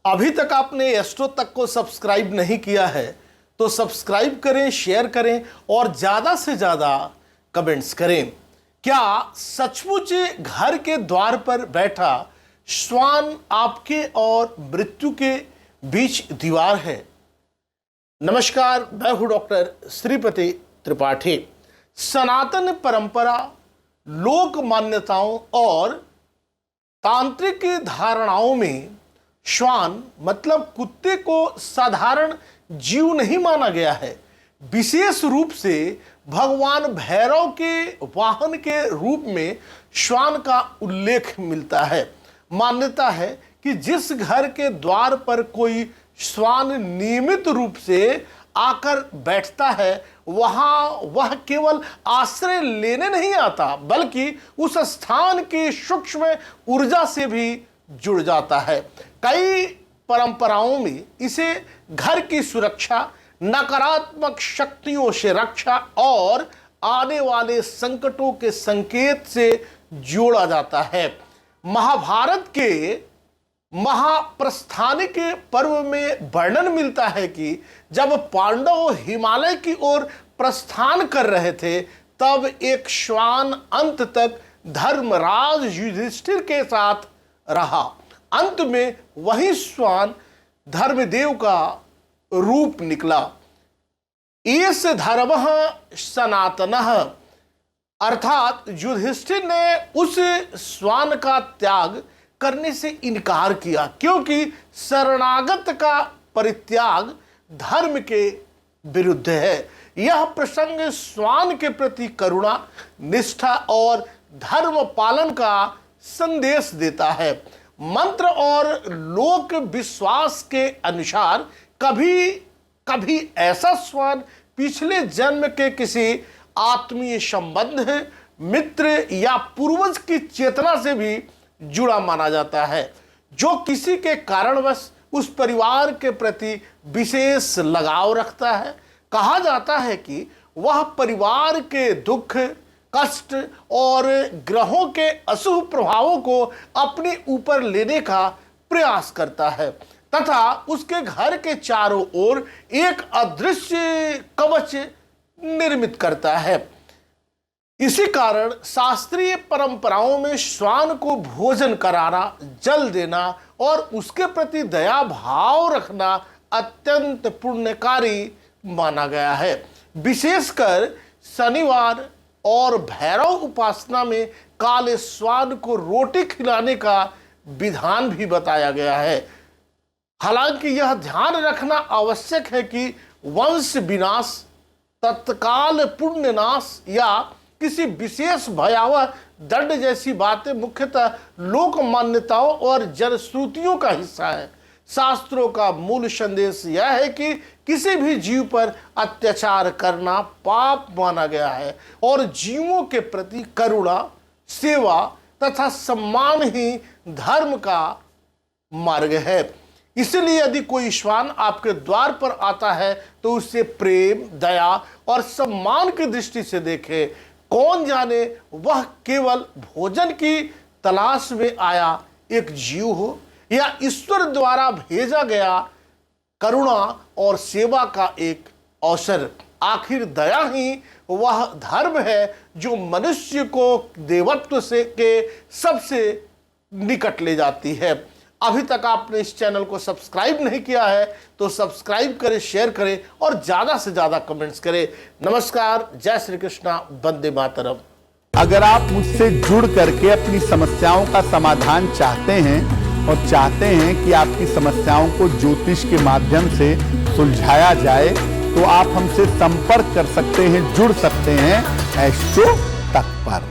अभी तक आपने एस्ट्रो तक को सब्सक्राइब नहीं किया है तो सब्सक्राइब करें, शेयर करें और ज़्यादा से ज़्यादा कमेंट्स करें। क्या सचमुच घर के द्वार पर बैठा श्वान आपके और मृत्यु के बीच दीवार है? नमस्कार, मैं हूं डॉक्टर श्रीपति त्रिपाठी। सनातन परंपरा, लोक मान्यताओं और तांत्रिक धारणाओं में श्वान मतलब कुत्ते को साधारण जीव नहीं माना गया है। विशेष रूप से भगवान भैरव के वाहन के रूप में श्वान का उल्लेख मिलता है। मान्यता है कि जिस घर के द्वार पर कोई श्वान नियमित रूप से आकर बैठता है, वहां वह केवल आश्रय लेने नहीं आता बल्कि उस स्थान की सूक्ष्म ऊर्जा से भी जुड़ जाता है। कई परंपराओं में इसे घर की सुरक्षा, नकारात्मक शक्तियों से रक्षा और आने वाले संकटों के संकेत से जोड़ा जाता है। महाभारत के महाप्रस्थानिक पर्व में वर्णन मिलता है कि जब पांडव हिमालय की ओर प्रस्थान कर रहे थे, तब एक श्वान अंत तक धर्मराज युधिष्ठिर के साथ रहा। अंत में वही श्वान धर्मदेव का रूप निकला। एस धर्मः सनातनः, अर्थात युधिष्ठिर ने उस श्वान का त्याग करने से इनकार किया, क्योंकि शरणागत का परित्याग धर्म के विरुद्ध है। यह प्रसंग श्वान के प्रति करुणा, निष्ठा और धर्म पालन का संदेश देता है। मंत्र और लोक विश्वास के अनुसार कभी कभी ऐसा श्वान पिछले जन्म के किसी आत्मीय संबंध, मित्र या पूर्वज की चेतना से भी जुड़ा माना जाता है, जो किसी के कारणवश उस परिवार के प्रति विशेष लगाव रखता है। कहा जाता है कि वह परिवार के दुख, कष्ट और ग्रहों के अशुभ प्रभावों को अपने ऊपर लेने का प्रयास करता है तथा उसके घर के चारों ओर एक अदृश्य कवच निर्मित करता है। इसी कारण शास्त्रीय परंपराओं में श्वान को भोजन कराना, जल देना और उसके प्रति दया भाव रखना अत्यंत पुण्यकारी माना गया है। विशेषकर शनिवार और भैरव उपासना में काले श्वान को रोटी खिलाने का विधान भी बताया गया है। हालांकि यह ध्यान रखना आवश्यक है कि वंश विनाश, तत्काल पुण्य नाश या किसी विशेष भयावह दंड जैसी बातें मुख्यतः लोक मान्यताओं और जनश्रुतियों का हिस्सा है। शास्त्रों का मूल संदेश यह है कि किसी भी जीव पर अत्याचार करना पाप माना गया है और जीवों के प्रति करुणा, सेवा तथा सम्मान ही धर्म का मार्ग है। इसलिए यदि कोई श्वान आपके द्वार पर आता है तो उसे प्रेम, दया और सम्मान की दृष्टि से देखें। कौन जाने वह केवल भोजन की तलाश में आया एक जीव हो या ईश्वर द्वारा भेजा गया करुणा और सेवा का एक अवसर। आखिर दया ही वह धर्म है जो मनुष्य को देवत्व से के सबसे निकट ले जाती है। अभी तक आपने इस चैनल को सब्सक्राइब नहीं किया है तो सब्सक्राइब करें, शेयर करें और ज़्यादा से ज़्यादा कमेंट्स करें। नमस्कार, जय श्री कृष्णा, वंदे मातरम। अगर आप मुझसे जुड़ करके अपनी समस्याओं का समाधान चाहते हैं और चाहते हैं कि आपकी समस्याओं को ज्योतिष के माध्यम से सुलझाया जाए, तो आप हमसे संपर्क कर सकते हैं, जुड़ सकते हैं एस्ट्रो तक पर।